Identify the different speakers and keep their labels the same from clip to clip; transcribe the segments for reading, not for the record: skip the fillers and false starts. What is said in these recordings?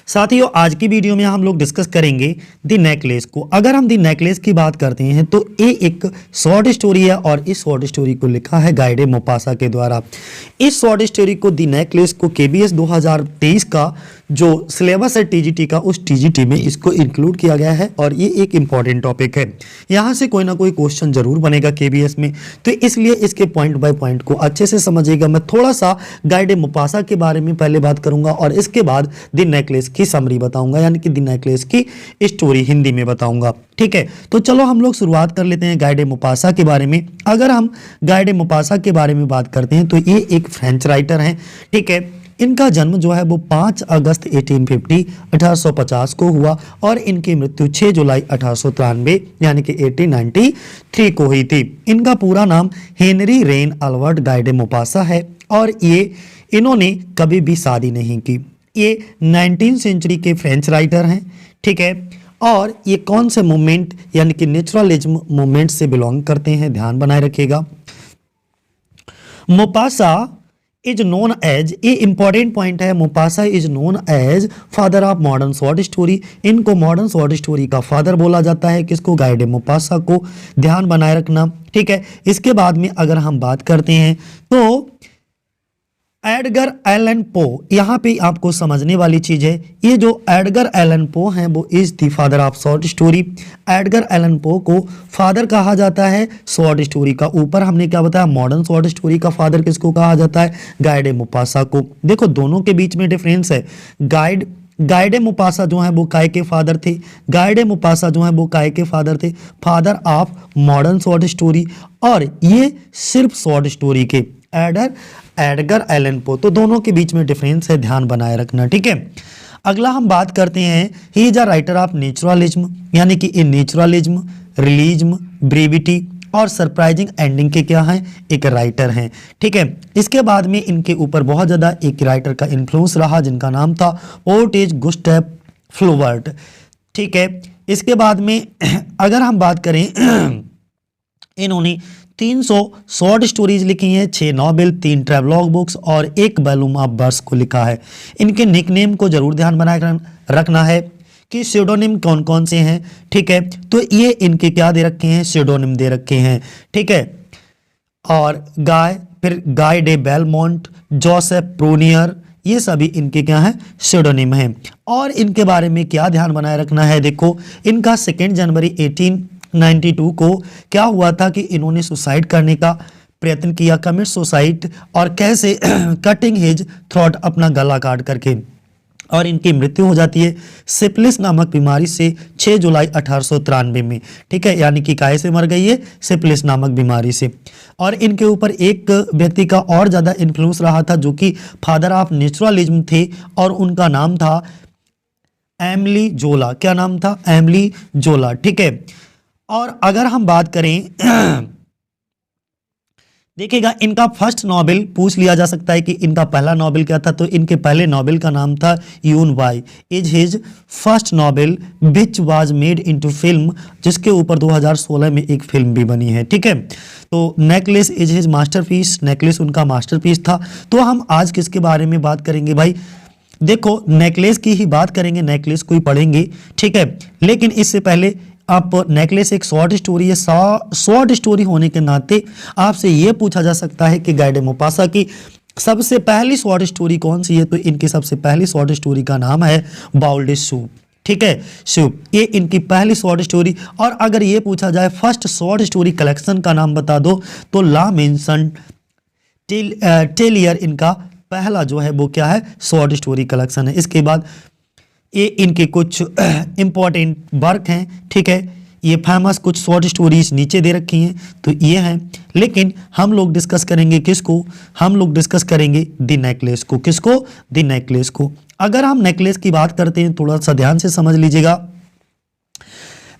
Speaker 1: साथियों आज की वीडियो में हम लोग डिस्कस करेंगे द नेकलेस को। अगर हम द नेकलेस की बात करते हैं तो ये एक शॉर्ट स्टोरी है और इस शॉर्ट स्टोरी को लिखा है गाइडे मोपासा के द्वारा। इस शॉर्ट स्टोरी को द नेकलेस को केबीएस 2023 का जो सिलेबस है टीजीटी का, उस टीजीटी में इसको इंक्लूड किया गया है और ये एक इंपॉर्टेंट टॉपिक है। यहाँ से कोई ना कोई क्वेश्चन जरूर बनेगा केबीएस में, तो इसलिए इसके पॉइंट बाय पॉइंट को अच्छे से समझिएगा। मैं थोड़ा सा गाइडे मोपासा के बारे में पहले बात करूंगा और इसके बाद द नेकलेस की समरी बताऊंगा, यानी कि द नेकलेस की स्टोरी हिंदी में बताऊंगा। ठीक है, तो चलो हम लोग शुरुआत कर लेते हैं गाइडे मोपासा के बारे में। अगर हम गाइडे मोपासा के बारे में बात करते हैं तो ये एक फ्रेंच राइटर हैं। ठीक है, इनका जन्म जो है वो 5 अगस्त 1850 को हुआ और इनकी मृत्यु 6 जुलाई 1893 यानी कि 1893 को हुई थी। इनका पूरा नाम हेनरी रेन अल्बर्ट गाइडे मोपासा है और इन्होंने कभी भी शादी नहीं की। ये 19वीं सेंचुरी के फ्रेंच राइटर हैं। ठीक है, और ये कौन से मूवमेंट यानी कि नेचुरलिज्म मूवमेंट से बिलोंग करते हैं, ध्यान बनाए रखिएगा। मोपासा इज नोन एज, ये इंपॉर्टेंट पॉइंट है, Maupassant is known as father of modern short story. इनको मॉडर्न शॉर्ट स्टोरी का फादर बोला जाता है, किसको, गाइडे मोपासा को, ध्यान बनाए रखना। ठीक है, इसके बाद में अगर हम बात करते हैं तो एडगर एलन पो, यहाँ पे आपको समझने वाली चीज है, ये जो एडगर एलन पो हैं वो is the father of short story. Edgar Allan Poe को फादर कहा जाता है शॉर्ट स्टोरी का। ऊपर हमने क्या बताया, मॉडर्न शॉर्ट स्टोरी का फादर किसको कहा जाता है, गाइडे मोपासा को। देखो दोनों के बीच में डिफरेंस है। गाइडे मोपासा जो है वो काय के फादर थे, गाइडे मोपासा जो है वो काय के फादर थे, father of modern short story, और ये सिर्फ शॉर्ट स्टोरी के एडगर एलन पो। तो दोनों के बीच में डिफरेंस है, ध्यान बनाए रखना। ठीक है, अगला हम बात करते हैं, he is a writer of naturalism, यानी कि इन नेचुरलिज्म, रियलिज्म, ब्रेविटी और सरप्राइजिंग एंडिंग के क्या हैं, एक राइटर हैं। ठीक है, इसके बाद में इनके ऊपर बहुत ज़्यादा एक राइटर का इन्फ्लुएंस रहा जिनका नाम था ओर्टेज गुस्टैव फ्लोबर्ट। ठीक है, इसके बाद में अगर हम बात करें इन्होंने 300 शॉर्ट स्टोरीज लिखी हैं, 6 नॉवेल, 3 ट्रेवलॉग बुक्स और 1 वॉल्यूम ऑफ वर्स को लिखा है। इनके निकनेम को जरूर ध्यान बनाए रखना है कि स्यूडोनिम कौन कौन से हैं। ठीक है, तो ये इनके क्या दे रखे हैं, स्यूडोनिम दे रखे हैं। ठीक है, और फिर गाय डे बेलमोंट, जोसेफ प्रोनियर, ये सभी इनके क्या हैं, स्यूडोनिम हैं। और इनके बारे में क्या ध्यान बनाए रखना है, देखो इनका 2 जनवरी 1892 को क्या हुआ था कि इन्होंने सुसाइड करने का प्रयत्न किया, कमिट सुसाइड, और कैसे कटिंग हिज थ्रोट, अपना गला काट करके, और इनकी मृत्यु हो जाती है सिफिलिस नामक बीमारी से 6 जुलाई 1893 में। ठीक है, यानी कि काहे से मर गई है, सिफिलिस नामक बीमारी से। और इनके ऊपर एक व्यक्ति का और ज़्यादा इन्फ्लुएंस रहा था जो कि फादर ऑफ नेचुरलिज्म थे और उनका नाम था एमिली जोला। क्या नाम था, एमिली जोला। ठीक है, और अगर हम बात करें देखिएगा, इनका फर्स्ट नॉवेल पूछ लिया जा सकता है कि इनका पहला नॉवेल क्या था, तो इनके पहले नॉवेल का नाम था यून वाई is his first novel which was made into film, जिसके ऊपर 2016 में एक फिल्म भी बनी है। ठीक है, तो necklace is his masterpiece, necklace उनका मास्टरपीस था। तो हम आज किसके बारे में बात करेंगे भाई, देखो नेकलेस की ही बात करेंगे, नेकलेस को ही पढ़ेंगे। ठीक है, लेकिन इससे पहले आप, नेकलेस एक शॉर्ट स्टोरी है, शॉर्ट स्टोरी होने के नाते आपसे ये पूछा जा सकता है कि गाइडे मोपासा की सबसे पहली शॉर्ट स्टोरी कौन सी है, तो इनकी सबसे पहली शॉर्ट स्टोरी का नाम है बाउल्डे सूप। ठीक है, सूप, ये इनकी पहली शॉर्ट स्टोरी। और अगर ये पूछा जाए फर्स्ट शॉर्ट स्टोरी कलेक्शन का नाम बता दो, तो ला मेंशन टेलियर इनका पहला जो है वो क्या है, शॉर्ट स्टोरी कलेक्शन है। इसके बाद ये इनके कुछ इंपॉर्टेंट वर्क हैं। ठीक है, ये फेमस कुछ शॉर्ट स्टोरीज नीचे दे रखी हैं, तो ये हैं। लेकिन हम लोग डिस्कस करेंगे किसको, हम लोग डिस्कस करेंगे द नेकलेस को। किसको, द नेकलेस को। अगर हम नेकलेस की बात करते हैं, थोड़ा सा ध्यान से समझ लीजिएगा।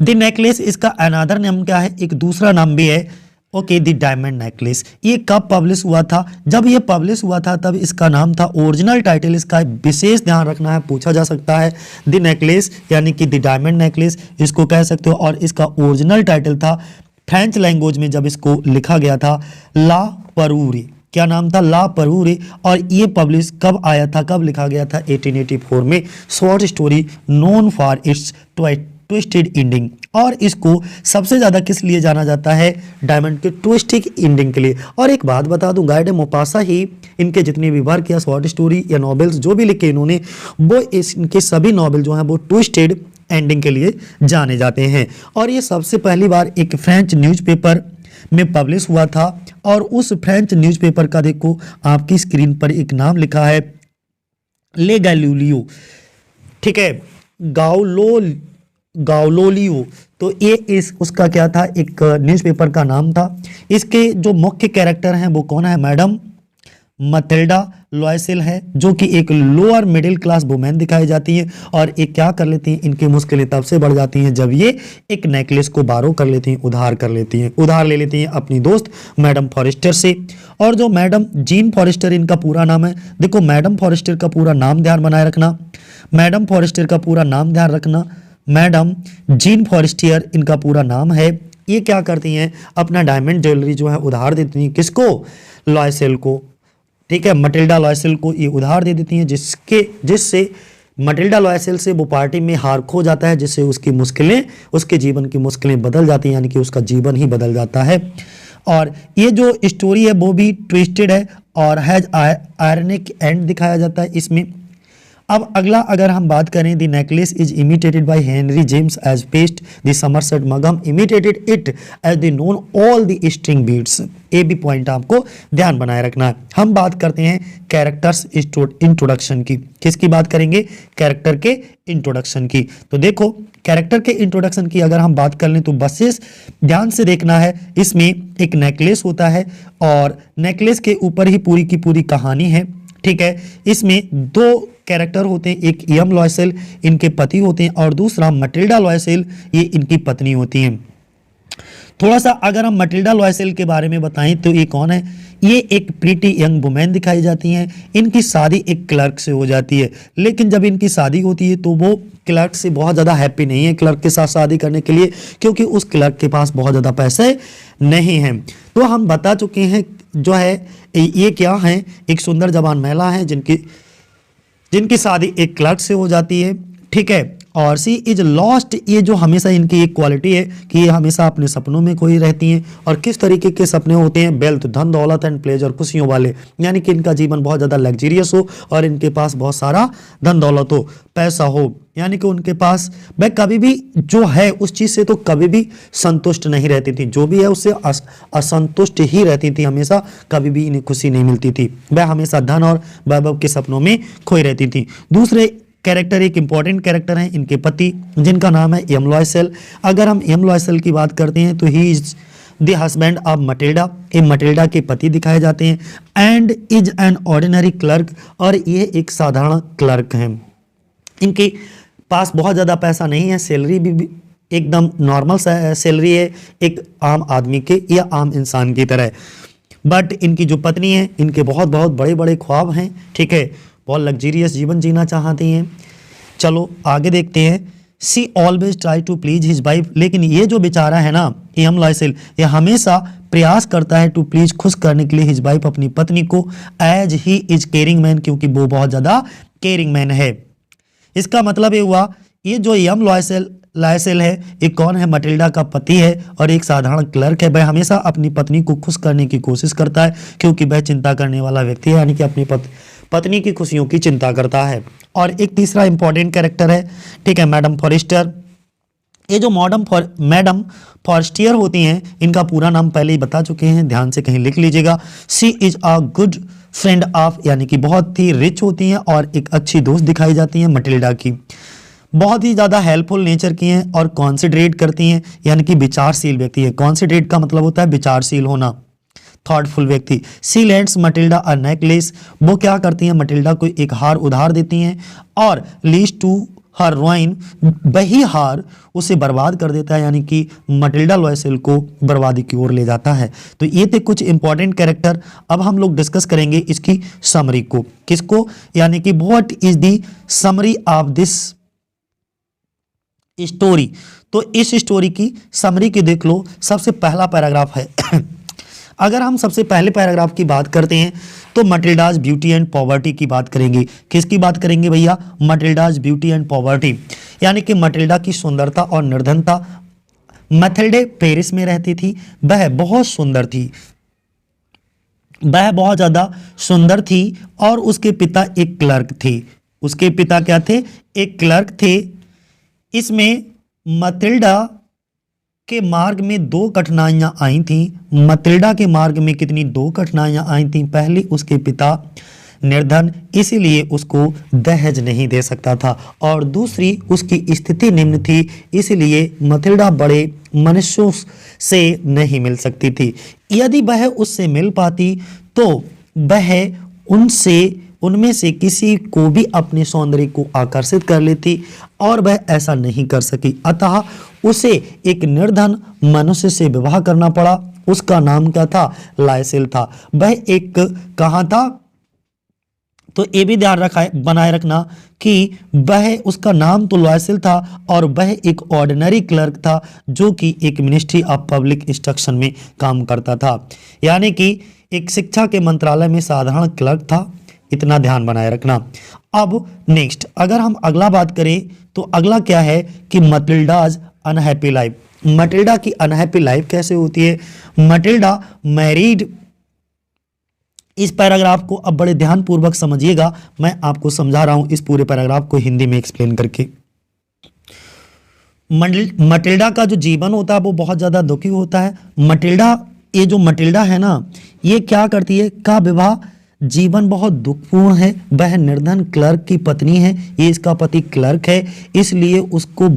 Speaker 1: द नेकलेस, इसका अनदर नाम क्या है, एक दूसरा नाम भी है, ओके, द डायमंड नेकलेस। ये कब पब्लिश हुआ था, जब ये पब्लिश हुआ था तब इसका नाम था, ओरिजिनल टाइटल इसका विशेष ध्यान रखना है, पूछा जा सकता है, द नेकलेस यानी कि द डायमंड नेकलेस इसको कह सकते हो। और इसका ओरिजिनल टाइटल था फ्रेंच लैंग्वेज में जब इसको लिखा गया था, ला परूरी, क्या नाम था, ला परूरे। और ये पब्लिश कब आया था, कब लिखा गया था, 1884 में। Short story known for its twisted ending. और इसको सबसे ज़्यादा किस लिए जाना जाता है, डायमंड के ट्विस्टिंग एंडिंग के लिए। और एक बात बता दूं, गाय डे मोपासा ही इनके जितने भी वर्क या शॉर्ट स्टोरी या नॉवेल्स जो भी लिखे इन्होंने, वो इनके सभी नॉवेल जो हैं वो ट्विस्टेड एंडिंग के लिए जाने जाते हैं। और ये सबसे पहली बार एक फ्रेंच न्यूज़पेपर में पब्लिश हुआ था। और उस फ्रेंच न्यूज़पेपर का देखो आपकी स्क्रीन पर एक नाम लिखा है, ले गैलीलियो, ठीक है, गाउलोलियो। तो ये इस उसका क्या था, एक न्यूज़पेपर का नाम था। इसके जो मुख्य कैरेक्टर हैं वो कौन है, मैडम मटिल्डा लॉयसेल है, जो कि एक लोअर मिडिल क्लास वुमेन दिखाई जाती है। और ये क्या कर लेती हैं, इनकी मुश्किलें तब से बढ़ जाती हैं जब ये एक नेकलेस को बारो कर लेती हैं, उधार कर लेती हैं, उधार ले लेती हैं अपनी दोस्त मैडम फॉरेस्टर से। और जो मैडम जीन फॉरेस्टर इनका पूरा नाम है, देखो मैडम फॉरेस्टर का पूरा नाम ध्यान बनाए रखना, मैडम फॉरेस्टर का पूरा नाम ध्यान रखना, मैडम जीन फॉरेस्टियर इनका पूरा नाम है। ये क्या करती हैं, अपना डायमंड ज्वेलरी जो है उधार देती हैं, किसको, लॉयसेल को, ठीक है, मटिल्डा लॉयसेल को ये उधार दे देती हैं, जिससे मटिल्डा लॉयसेल से वो पार्टी में हार खो जाता है, जिससे उसकी मुश्किलें, उसके जीवन की मुश्किलें बदल जाती हैं, यानी कि उसका जीवन ही बदल जाता है। और ये जो स्टोरी है वो भी ट्विस्टेड है और हैज आयरनिक एंड दिखाया जाता है इसमें। अब अगला अगर हम बात करें, the necklace is imitated by Henry James as paste, the Somerset मगम imitated it as the known all the string beads. ये भी पॉइंट आपको ध्यान बनाए रखना है। हम बात करते हैं कैरेक्टर्स इंट्रोडक्शन की। किसकी बात करेंगे, कैरेक्टर के इंट्रोडक्शन की। तो देखो कैरेक्टर के इंट्रोडक्शन की अगर हम बात कर लें तो बस ध्यान से देखना है, इसमें एक नेकलेस होता है और नेकलेस के ऊपर ही पूरी की पूरी कहानी है, ठीक है। इसमें दो कैरेक्टर होते हैं, एक यम लॉयसेल इनके पति होते हैं और दूसरा मटिल्डा लॉयसेल ये इनकी पत्नी होती हैं। थोड़ा सा अगर हम मटिल्डा लॉयसेल के बारे में बताएं तो ये कौन है, ये एक प्रीटी यंग वुमेन दिखाई जाती हैं। इनकी शादी एक क्लर्क से हो जाती है, लेकिन जब इनकी शादी होती है तो वो क्लर्क से बहुत ज़्यादा हैप्पी नहीं है क्लर्क के साथ शादी करने के लिए, क्योंकि उस क्लर्क के पास बहुत ज़्यादा पैसे नहीं हैं। तो हम बता चुके हैं जो है ये क्या है, एक सुंदर जवान महिला है जिनकी शादी एक क्लर्क से हो जाती है, ठीक है। और सी इज लॉस्ट, ये जो हमेशा इनकी एक क्वालिटी है कि ये हमेशा अपने सपनों में खोई रहती हैं। और किस तरीके के सपने होते हैं, वेल्थ, धन दौलत एंड प्लेजर, खुशियों वाले, यानी कि इनका जीवन बहुत ज़्यादा लग्जरियस हो और इनके पास बहुत सारा धन दौलत हो, पैसा हो, यानी कि उनके पास वह कभी भी जो है उस चीज़ से तो कभी भी संतुष्ट नहीं रहती थी, जो भी है उससे असंतुष्ट ही रहती थी, हमेशा कभी भी इन्हें खुशी नहीं मिलती थी, वह हमेशा धन और वैभव के सपनों में खोई रहती थी। दूसरे कैरेक्टर, एक इंपॉर्टेंट कैरेक्टर हैं इनके पति, जिनका नाम है यम लॉयसेल। अगर हम यम लॉयसेल की बात करते हैं तो he is the husband of Matilda, ये मटिल्डा के पति दिखाए जाते हैं। And is an ordinary clerk, और ये एक साधारण क्लर्क हैं। इनके पास बहुत ज़्यादा पैसा नहीं है, सैलरी भी एकदम नॉर्मल सैलरी है, एक आम आदमी के या आम इंसान की तरह। बट इनकी जो पत्नी है, इनके बहुत बहुत बड़े बड़े ख्वाब हैं, ठीक है, बहुत लग्जरियस जीवन जीना चाहती हैं। चलो आगे देखते हैं। She always try to please his wife, लेकिन ये जो बेचारा है ना यम लॉयसेल, ये हमेशा प्रयास करता है टू प्लीज, खुश करने के लिए हिज वाइफ, अपनी पत्नी को, as he is caring man, क्योंकि वो बहुत ज़्यादा केयरिंग मैन है। इसका मतलब ये हुआ, ये जो यम लॉयसेल है ये कौन है, मटिल्डा का पति है और एक साधारण क्लर्क है। वह हमेशा अपनी पत्नी को खुश करने की कोशिश करता है, क्योंकि वह चिंता करने वाला व्यक्ति है, यानी कि अपनी पत्नी की खुशियों की चिंता करता है। और एक तीसरा इंपॉर्टेंट कैरेक्टर है, ठीक है, मैडम फॉरेस्टर। ये जो मैडम फॉरेस्टियर होती हैं, इनका पूरा नाम पहले ही बता चुके हैं, ध्यान से कहीं लिख लीजिएगा। She is a good friend of, यानी कि बहुत ही रिच होती हैं और एक अच्छी दोस्त दिखाई जाती हैं मटिल्डा की। बहुत ही ज़्यादा हेल्पफुल नेचर की हैं और कॉन्सिडरेट करती हैं, यानी कि विचारशील व्यक्ति है। कॉन्सिडरेट का मतलब होता है विचारशील होना, थॉटफुल व्यक्ति। सी लेंड्स मटिल्डा अ नेकलेस, वो क्या करती हैं, मटिल्डा को एक हार उधार देती हैं और लीज टू हर रुइन, वही हार उसे बर्बाद कर देता है, यानी कि मटिल्डा लॉयसेल को बर्बादी की ओर ले जाता है। तो ये थे कुछ इंपॉर्टेंट कैरेक्टर। अब हम लोग डिस्कस करेंगे इसकी समरी को, किसको, यानी कि what is the summary of this story. तो इस स्टोरी की समरी की देख लो। सबसे पहला पैराग्राफ है अगर हम सबसे पहले पैराग्राफ की बात करते हैं तो मटिल्डाज ब्यूटी एंड पॉवर्टी की बात करेंगे। किसकी बात करेंगे भैया? मटिल्डाज ब्यूटी एंड पॉवर्टी, यानी कि मटिल्डा की सुंदरता और निर्धनता। मैथिल्डे पेरिस में रहती थी, वह बहुत सुंदर थी, वह बहुत ज़्यादा सुंदर थी और उसके पिता एक क्लर्क थे। उसके पिता क्या थे? एक क्लर्क थे। इसमें मटिल्डा के मार्ग में दो कठिनाइयां आई थीं। मटिल्डा के मार्ग में कितनी? दो कठिनाइयां आई थीं। पहली, उसके पिता निर्धन, इसीलिए उसको दहेज नहीं दे सकता था, और दूसरी, उसकी स्थिति निम्न थी, इसलिए मटिल्डा बड़े मनुष्यों से नहीं मिल सकती थी। यदि वह उससे मिल पाती तो वह उनमें से किसी को भी अपने सौंदर्य को आकर्षित कर लेती, और वह ऐसा नहीं कर सकी। अतः उसे एक निर्धन मनुष्य से विवाह करना पड़ा। उसका नाम क्या था? लाइसेल था। वह एक कहाँ था? तो ये भी ध्यान बनाए रखना कि वह, उसका नाम तो लाइसेल था और वह एक ऑर्डिनरी क्लर्क था जो कि एक मिनिस्ट्री ऑफ पब्लिक इंस्ट्रक्शन में काम करता था, यानी कि एक शिक्षा के मंत्रालय में साधारण क्लर्क था। इतना ध्यान बनाए रखना। अब नेक्स्ट, अगर हम अगला बात करें तो अगला क्या है कि मटिल्डाज अनहैप्पी लाइफ। मटिल्डा की अनहैप्पी लाइफ कैसे होती है? Matilda married. इस पैराग्राफ को अब बड़े ध्यान पूर्वक समझिएगा, मैं आपको समझा रहा हूं इस पूरे पैराग्राफ को हिंदी में एक्सप्लेन करके। मटिल्डा का जो जीवन होता है वो बहुत ज्यादा दुखी होता है। मटिल्डा, ये जो मटिल्डा है ना, ये क्या करती है? का विवाह जीवन बहुत दुखपूर्ण है। वह निर्धन क्लर्क की पत्नी है, ये इसका पति क्लर्क है, इसलिए उसको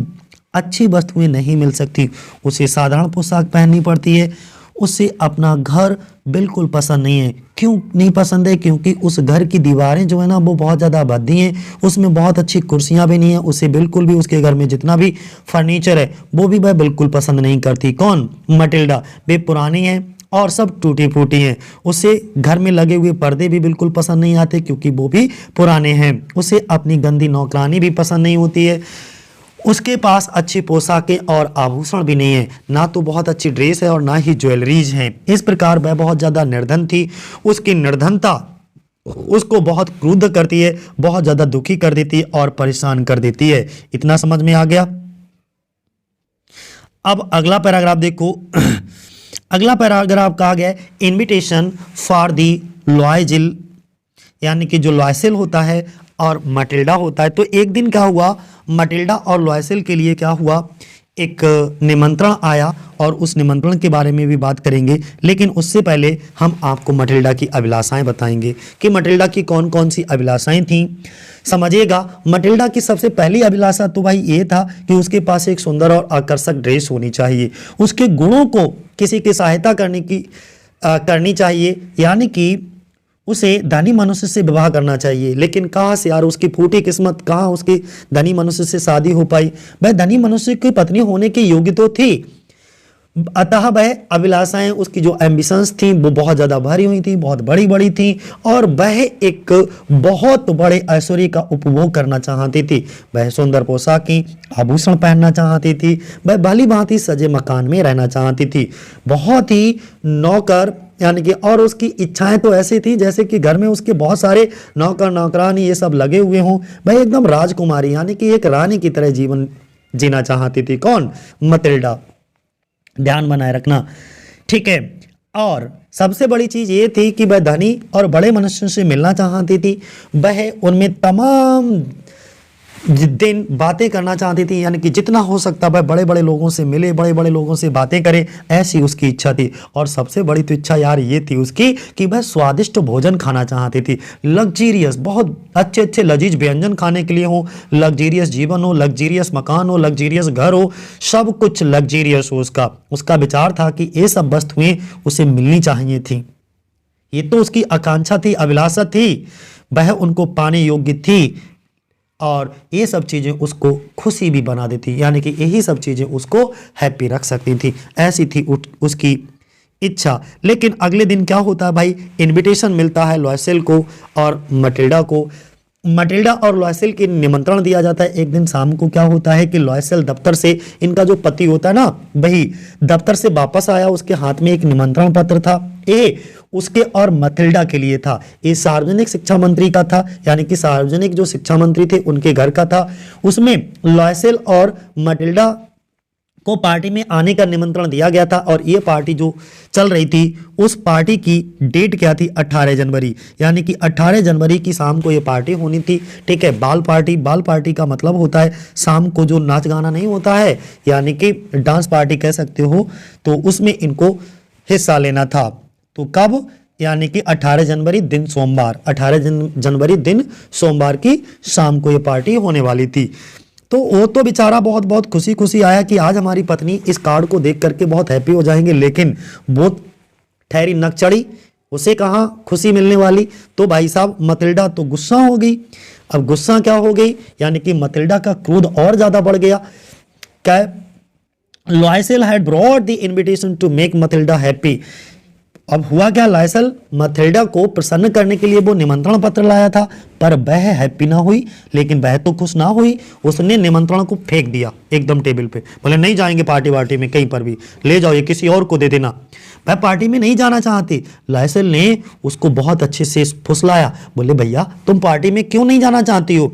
Speaker 1: अच्छी वस्तुएं नहीं मिल सकती। उसे साधारण पोशाक पहननी पड़ती है। उसे अपना घर बिल्कुल पसंद नहीं है। क्यों नहीं पसंद है? क्योंकि उस घर की दीवारें जो है ना वो बहुत ज़्यादा भद्दी हैं, उसमें बहुत अच्छी कुर्सियां भी नहीं है। उसे बिल्कुल भी उसके घर में जितना भी फर्नीचर है वो भी वह बिल्कुल पसंद नहीं करती। कौन? मटिल्डा। वे पुरानी है और सब टूटी फूटी हैं। उसे घर में लगे हुए पर्दे भी बिल्कुल पसंद नहीं आते क्योंकि वो भी पुराने हैं। उसे अपनी गंदी नौकरानी भी पसंद नहीं होती है। उसके पास अच्छी पोशाकें और आभूषण भी नहीं है, ना तो बहुत अच्छी ड्रेस है और ना ही ज्वेलरीज हैं। इस प्रकार वह बहुत ज़्यादा निर्धन थी। उसकी निर्धनता उसको बहुत क्रुद्ध करती है, बहुत ज़्यादा दुखी कर देती है और परेशान कर देती है। इतना समझ में आ गया? अब अगला पैराग्राफ देखो। अगला पैराग्राफ कहा गया है इनविटेशन फॉर दी लॉयजिल, यानी कि जो लॉयसेल होता है और मटिल्डा होता है। तो एक दिन क्या हुआ? मटिल्डा और लॉयसेल के लिए क्या हुआ? एक निमंत्रण आया और उस निमंत्रण के बारे में भी बात करेंगे, लेकिन उससे पहले हम आपको मटिल्डा की अभिलाषाएं बताएंगे कि मटिल्डा की कौन कौन सी अभिलाषाएं थीं। समझिएगा, मटिल्डा की सबसे पहली अभिलाषा तो भाई ये था कि उसके पास एक सुंदर और आकर्षक ड्रेस होनी चाहिए। उसके गुणों को किसी की सहायता करनी चाहिए, यानी कि उसे धनी मनुष्य से विवाह करना चाहिए। लेकिन कहाँ से यार, उसकी फूटी किस्मत, कहाँ उसकी धनी मनुष्य से शादी हो पाई? वह धनी मनुष्य की पत्नी होने के योग्य तो थी, अतः वह अभिलाषाएं, उसकी जो एम्बिशंस थी वो बहुत ज़्यादा भरी हुई थी, बहुत बड़ी बड़ी थी, और वह एक बहुत बड़े ऐश्वर्य का उपभोग करना चाहती थी। वह सुंदर पोशाकें, आभूषण पहनना चाहती थी। वह भली भांति सजे मकान में रहना चाहती थी। बहुत ही नौकर, यानी कि, और उसकी इच्छाएं तो ऐसी थी जैसे कि घर में उसके बहुत सारे नौकर नौकरानी ये सब लगे हुए हों। वह एकदम राजकुमारी, यानी कि एक रानी की तरह जीवन जीना चाहती थी। कौन? मटिल्डा। ध्यान बनाए रखना, ठीक है। और सबसे बड़ी चीज ये थी कि वह धनी और बड़े मनुष्यों से मिलना चाहती थी। वह उनमें तमाम दिन बातें करना चाहती थी, यानी कि जितना हो सकता वह बड़े बड़े लोगों से मिले, बड़े बड़े लोगों से बातें करे, ऐसी उसकी इच्छा थी। और सबसे बड़ी तो इच्छा यार ये थी उसकी कि वह स्वादिष्ट भोजन खाना चाहती थी। लग्जीरियस, बहुत अच्छे अच्छे लजीज व्यंजन खाने के लिए हो, लग्जीरियस जीवन हो, लग्जीरियस मकान हो, लग्जीरियस घर हो, सब कुछ लग्जीरियस हो। उसका विचार था कि ये सब वस्तुएं उसे मिलनी चाहिए थी। ये तो उसकी आकांक्षा थी, अभिलाषा थी, वह उनको पाने योग्य थी, और ये सब चीज़ें उसको खुशी भी बना देती, यानी कि यही सब चीज़ें उसको हैप्पी रख सकती थी। ऐसी थी उसकी इच्छा। लेकिन अगले दिन क्या होता है भाई? इनविटेशन मिलता है लॉयसेल को और मटिल्डा को मटिल्डा और लॉयसेल के निमंत्रण दिया जाता है। एक दिन शाम को क्या होता है कि लॉयसेल दफ्तर से, इनका जो पति होता है ना वही दफ्तर से वापस आया, उसके हाथ में एक निमंत्रण पत्र था। ये उसके और मटिल्डा के लिए था। ये सार्वजनिक शिक्षा मंत्री का था, यानी कि सार्वजनिक जो शिक्षा मंत्री थे उनके घर का था। उसमें लॉयसेल और मटिल्डा को पार्टी में आने का निमंत्रण दिया गया था। और ये पार्टी जो चल रही थी उस पार्टी की डेट क्या थी, 18 जनवरी, यानी कि 18 जनवरी की शाम को ये पार्टी होनी थी। ठीक है, बाल पार्टी, बाल पार्टी का मतलब होता है शाम को जो नाच गाना नहीं होता है, यानी कि डांस पार्टी कह सकते हो, तो उसमें इनको हिस्सा लेना था। तो कब, यानी कि 18 जनवरी दिन सोमवार, 18 जनवरी दिन सोमवार की शाम को ये पार्टी होने वाली थी। तो वो तो बेचारा बहुत बहुत खुशी खुशी आया कि आज हमारी पत्नी इस कार्ड को देख करके बहुत हैप्पी हो जाएंगे, लेकिन वो ठहरी नक चढ़ी, उसे कहाँ खुशी मिलने वाली। तो भाई साहब मटिल्डा तो गुस्सा हो गई। अब गुस्सा क्या हो गई, यानी कि मटिल्डा का क्रोध और ज्यादा बढ़ गया। क्या, Loisel had brought the invitation to make Matilda happy. अब हुआ क्या, लॉयसेल मटिल्डा को प्रसन्न करने के लिए वो निमंत्रण पत्र लाया था, पर वह हैप्पी ना हुई। लेकिन वह तो खुश ना हुई, उसने निमंत्रण को फेंक दिया एकदम टेबल पे, बोले नहीं जाएंगे पार्टी वार्टी में कहीं पर भी, ले जाओ ये किसी और को दे देना। वह पार्टी में नहीं जाना चाहती। लॉयसेल ने उसको बहुत अच्छे से फुसलाया, बोले भैया तुम पार्टी में क्यों नहीं जाना चाहती हो,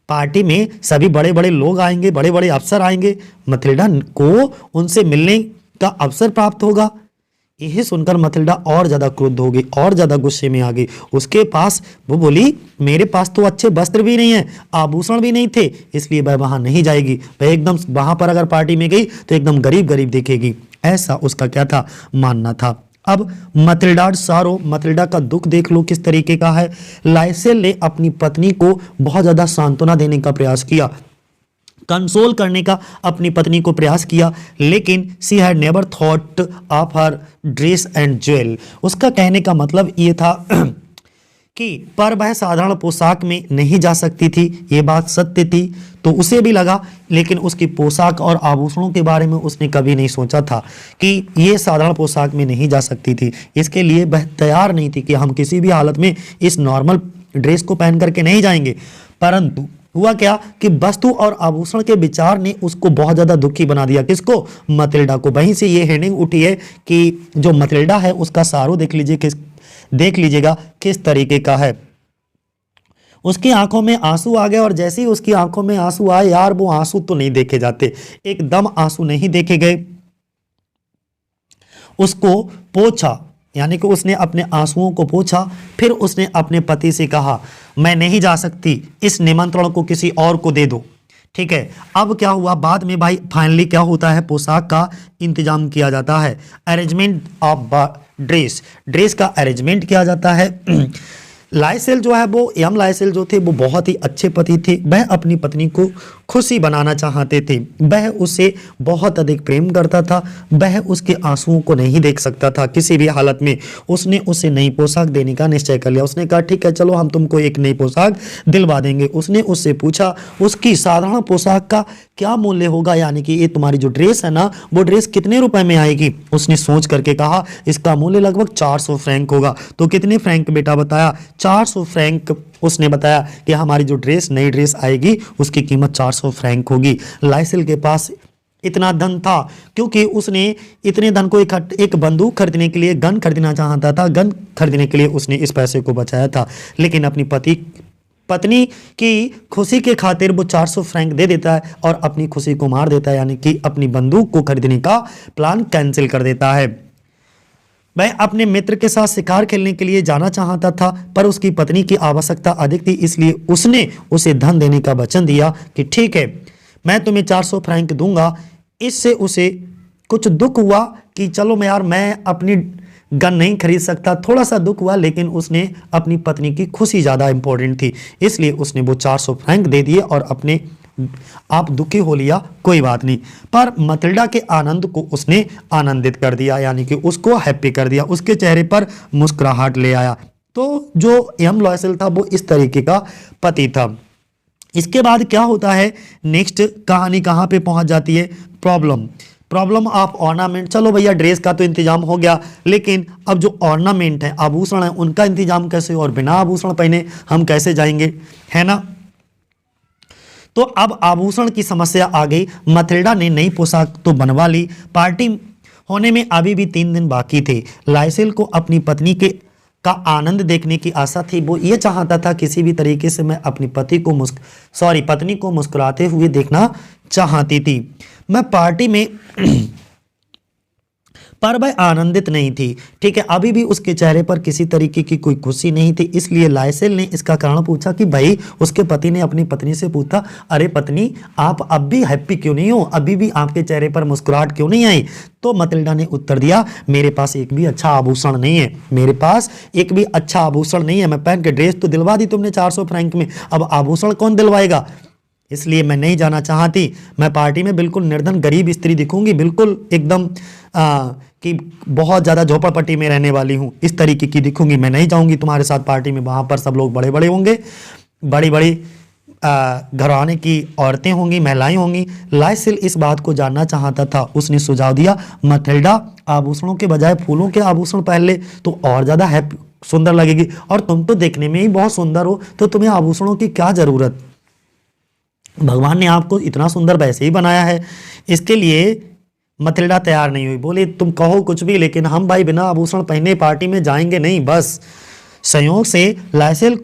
Speaker 1: पार्टी में सभी बड़े बड़े लोग आएंगे, बड़े बड़े अफसर आएंगे, मटिल्डा को उनसे मिलने का अवसर प्राप्त होगा। यही सुनकर मटिल्डा और ज्यादा क्रुद्ध हो गई, और ज्यादा गुस्से में आ गई। उसके पास, वो बोली मेरे पास तो अच्छे वस्त्र भी नहीं है, आभूषण भी नहीं थे, इसलिए वह वहां नहीं जाएगी। वह एकदम वहां पर अगर पार्टी में गई तो एकदम गरीब गरीब देखेगी, ऐसा उसका क्या था, मानना था। अब मटिल्डा का दुख देख लो किस तरीके का है। लॉयसेल ने अपनी पत्नी को बहुत ज्यादा सांत्वना देने का प्रयास किया, कंसोल करने का अपनी पत्नी को प्रयास किया, लेकिन she had never thought of her dress and jewel. उसका कहने का मतलब ये था कि पर वह साधारण पोशाक में नहीं जा सकती थी, ये बात सत्य थी। तो उसे भी लगा, लेकिन उसकी पोशाक और आभूषणों के बारे में उसने कभी नहीं सोचा था कि ये साधारण पोशाक में नहीं जा सकती थी। इसके लिए वह तैयार नहीं थी कि हम किसी भी हालत में इस नॉर्मल ड्रेस को पहन करके नहीं जाएंगे। परंतु हुआ क्या कि वस्तु और आभूषण के विचार ने उसको बहुत ज्यादा दुखी बना दिया। किसको, मटिल्डा को। वहीं से ये हेडिंग उठी है कि जो मटिल्डा है उसका सारो देख लीजिएगा किस तरीके का है। उसकी आंखों में आंसू आ गए, और जैसे ही उसकी आंखों में आंसू आए, यार वो आंसू तो नहीं देखे जाते, एकदम आंसू नहीं देखे गए। उसको पोंछा, यानी कि उसने अपने आंसुओं को पोंछा। फिर उसने अपने पति से कहा मैं नहीं जा सकती, इस निमंत्रण को किसी और को दे दो। ठीक है, अब क्या हुआ बाद में भाई, फाइनली क्या होता है, पोशाक का इंतजाम किया जाता है, अरेंजमेंट ऑफ ड्रेस का अरेंजमेंट किया जाता है। लॉयसेल जो है वो, एम लॉयसेल जो थे वो बहुत ही अच्छे पति थे। वह अपनी पत्नी को खुशी बनाना चाहते थे, वह उसे बहुत अधिक प्रेम करता था, वह उसके आंसुओं को नहीं देख सकता था किसी भी हालत में। उसने उसे नई पोशाक देने का निश्चय कर लिया। उसने कहा ठीक है चलो हम तुमको एक नई पोशाक दिलवा देंगे। उसने उससे पूछा उसकी साधारण पोशाक का क्या मूल्य होगा, यानी कि ये तुम्हारी जो ड्रेस है ना वो ड्रेस कितने रुपए में आएगी। उसने सोच करके कहा इसका मूल्य लगभग 400 फ्रैंक होगा। तो कितने फ्रैंक बेटा बताया, 400 फ्रैंक। उसने बताया कि हमारी जो नई ड्रेस आएगी उसकी कीमत 400 फ्रैंक होगी। लॉयसेल के पास इतना धन था क्योंकि उसने इतने धन को एक बंदूक खरीदने के लिए, गन खरीदना चाहता था, गन खरीदने के लिए उसने इस पैसे को बचाया था। लेकिन अपनी पत्नी की खुशी के खातिर वो 400 फ्रैंक दे देता है और अपनी खुशी को मार देता है, यानी कि अपनी बंदूक को खरीदने का प्लान कैंसिल कर देता है। वह अपने मित्र के साथ शिकार खेलने के लिए जाना चाहता था, पर उसकी पत्नी की आवश्यकता अधिक थी, इसलिए उसने उसे धन देने का वचन दिया कि ठीक है मैं तुम्हें 400 फ्रैंक दूंगा। इससे उसे कुछ दुख हुआ कि चलो मैं अपनी गन नहीं खरीद सकता, थोड़ा सा दुख हुआ, लेकिन उसने अपनी पत्नी की खुशी ज़्यादा इंपॉर्टेंट थी, इसलिए उसने वो 400 फ्रैंक दे दिए और अपने आप दुखी हो लिया, कोई बात नहीं। पर मटिल्डा के आनंद को उसने आनंदित कर दिया, यानी कि उसको हैप्पी कर दिया, उसके चेहरे पर मुस्कुराहट ले आया। तो जो एम लॉयसेल था वो इस तरीके का पति था। इसके बाद क्या होता है, नेक्स्ट कहानी कहाँ पे पहुंच जाती है, प्रॉब्लम। प्रॉब्लम ऑफ ऑर्नामेंट, चलो भैया ड्रेस का तो इंतजाम हो गया, लेकिन अब जो ऑर्नामेंट है, आभूषण है, उनका इंतजाम कैसे, और बिना आभूषण पहने हम कैसे जाएंगे, है ना। तो अब आभूषण की समस्या आ गई। मथिल्डा ने नई पोशाक तो बनवा ली, पार्टी होने में अभी भी 3 दिन बाकी थे। लाइसेल को अपनी पत्नी के का आनंद देखने की आशा थी। वो ये चाहता था किसी भी तरीके से मैं अपनी पत्नी को मुस्कुराते हुए देखना चाहती थी। मैं पार्टी में पर वह आनंदित नहीं थी, ठीक है, अभी भी उसके चेहरे पर किसी तरीके की कोई खुशी नहीं थी। इसलिए लाइसेल ने इसका कारण पूछा कि भाई, उसके पति ने अपनी पत्नी से पूछा, अरे पत्नी, आप अब भी हैप्पी क्यों नहीं हो, अभी भी आपके चेहरे पर मुस्कुराहट क्यों नहीं आई। तो मथिल्डा ने उत्तर दिया, मेरे पास एक भी अच्छा आभूषण नहीं है, मेरे पास एक भी अच्छा आभूषण नहीं है। मैं पहन के ड्रेस तो दिलवा दी तुमने 400 फ्रैंक में, अब आभूषण कौन दिलवाएगा, इसलिए मैं नहीं जाना चाहती। मैं पार्टी में बिल्कुल निर्धन गरीब स्त्री दिखूंगी, बिल्कुल एकदम कि बहुत ज़्यादा झोपड़पट्टी में रहने वाली हूँ, इस तरीके की दिखूंगी। मैं नहीं जाऊंगी तुम्हारे साथ पार्टी में, वहाँ पर सब लोग बड़े बड़े होंगे, बड़ी बड़ी घराने की औरतें होंगी, महिलाएं होंगी। लाइसेल इस बात को जानना चाहता था। उसने सुझाव दिया, मथिल्डा, आभूषणों के बजाय फूलों के आभूषण पहन ले तो और ज़्यादा सुंदर लगेगी, और तुम तो देखने में ही बहुत सुंदर हो, तो तुम्हें आभूषणों की क्या ज़रूरत, भगवान ने आपको इतना सुंदर वैसे ही बनाया है। इसके लिए मथिल्डा तैयार नहीं हुई, बोले तुम कहो कुछ भी, लेकिन हम भाई बिना आभूषण पहने पार्टी में जाएंगे नहीं। बस संयोग से लाइसेल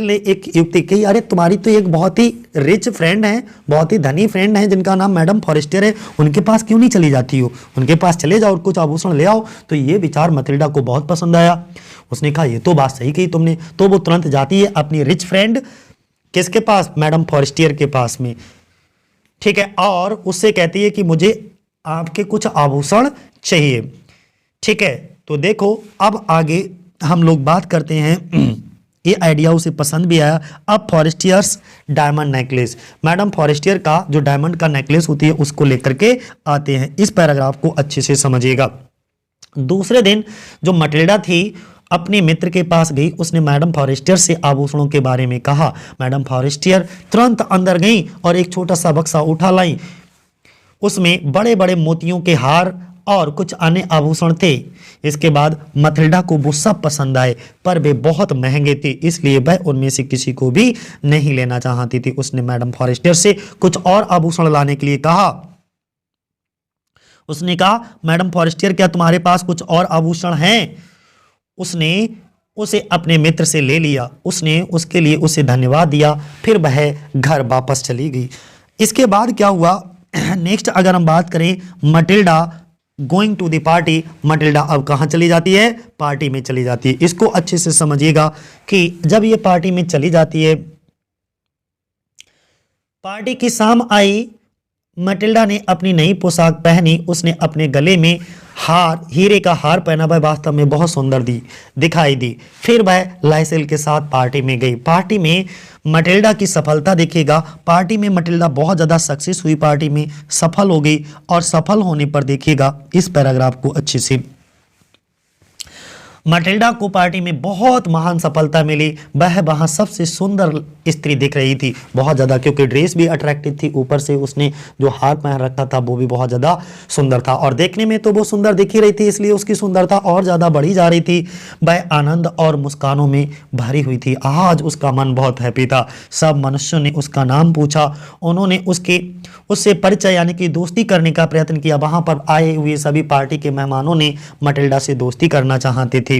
Speaker 1: ने एक युक्ति कही, अरे तुम्हारी तो एक बहुत ही रिच फ्रेंड है, बहुत ही धनी फ्रेंड है, जिनका नाम मैडम फॉरेस्टर है, उनके पास क्यों नहीं चली जाती हो, उनके पास चले जाओ और कुछ आभूषण ले आओ। तो ये विचार मथिल्डा को बहुत पसंद आया। उसने कहा, ये तो बात सही कही तुमने। तो वो तुरंत जाती है अपनी रिच फ्रेंड किसके पास, मैडम फॉरेस्टियर के पास में, ठीक है, और उससे कहती है कि मुझे आपके कुछ आभूषण चाहिए, ठीक है। तो देखो अब आगे हम लोग बात करते हैं, ये आइडिया उसे पसंद भी आया। अब फॉरेस्टियर्स डायमंड नेकलेस, मैडम फॉरेस्टियर का जो डायमंड का नेकलेस होती है उसको लेकर के आते हैं। इस पैराग्राफ को अच्छे से समझिएगा। दूसरे दिन जो मटिल्डा थी अपने मित्र के पास गई, उसने मैडम फॉरेस्टियर से आभूषणों के बारे में कहा। मैडम फॉरेस्टियर तुरंत अंदर गई और एक छोटा सा बक्सा उठा लाई। उसमें बड़े बड़े मोतियों के हार और कुछ अन्य आभूषण थे। इसके बाद मथिल्डा को वो सब पसंद आए, पर वे बहुत महंगे थे, इसलिए वह उनमें से किसी को भी नहीं लेना चाहती थी। उसने मैडम फॉरेस्टियर से कुछ और आभूषण लाने के लिए कहा। उसने कहा, मैडम फॉरेस्टियर, क्या तुम्हारे पास कुछ और आभूषण हैं? उसने उसे अपने मित्र से ले लिया। उसने उसके लिए उसे धन्यवाद दिया, फिर वह घर वापस चली गई। इसके बाद क्या हुआ, नेक्स्ट अगर हम बात करें, Matilda going to the party, Matilda अब कहाँ चली जाती है, पार्टी में चली जाती है। इसको अच्छे से समझिएगा कि जब ये पार्टी में चली जाती है, पार्टी की शाम आई, मटिल्डा ने अपनी नई पोशाक पहनी। उसने अपने गले में हीरे का हार पहना, वह वास्तव में बहुत सुंदर दिखाई दी। फिर वह लाइसेल के साथ पार्टी में गई। पार्टी में मटिल्डा की सफलता देखिएगा। पार्टी में मटिल्डा बहुत ज़्यादा सक्सेस हुई, पार्टी में सफल हो गई, और सफल होने पर देखिएगा इस पैराग्राफ को अच्छे से। मटिल्डा को पार्टी में बहुत महान सफलता मिली। वह वहाँ सबसे सुंदर स्त्री दिख रही थी बहुत ज़्यादा, क्योंकि ड्रेस भी अट्रैक्टिव थी, ऊपर से उसने जो हार पहन रखा था वो भी बहुत ज़्यादा सुंदर था, और देखने में तो वो सुंदर दिख ही रही थी, इसलिए उसकी सुंदरता और ज़्यादा बढ़ी जा रही थी। वह आनंद और मुस्कानों में भरी हुई थी। आज उसका मन बहुत हैप्पी था। सब मनुष्यों ने उसका नाम पूछा। उन्होंने उससे परिचय यानी कि दोस्ती करने का प्रयत्न किया। वहाँ पर आए हुए सभी पार्टी के मेहमानों ने मटिल्डा से दोस्ती करना चाहते थे।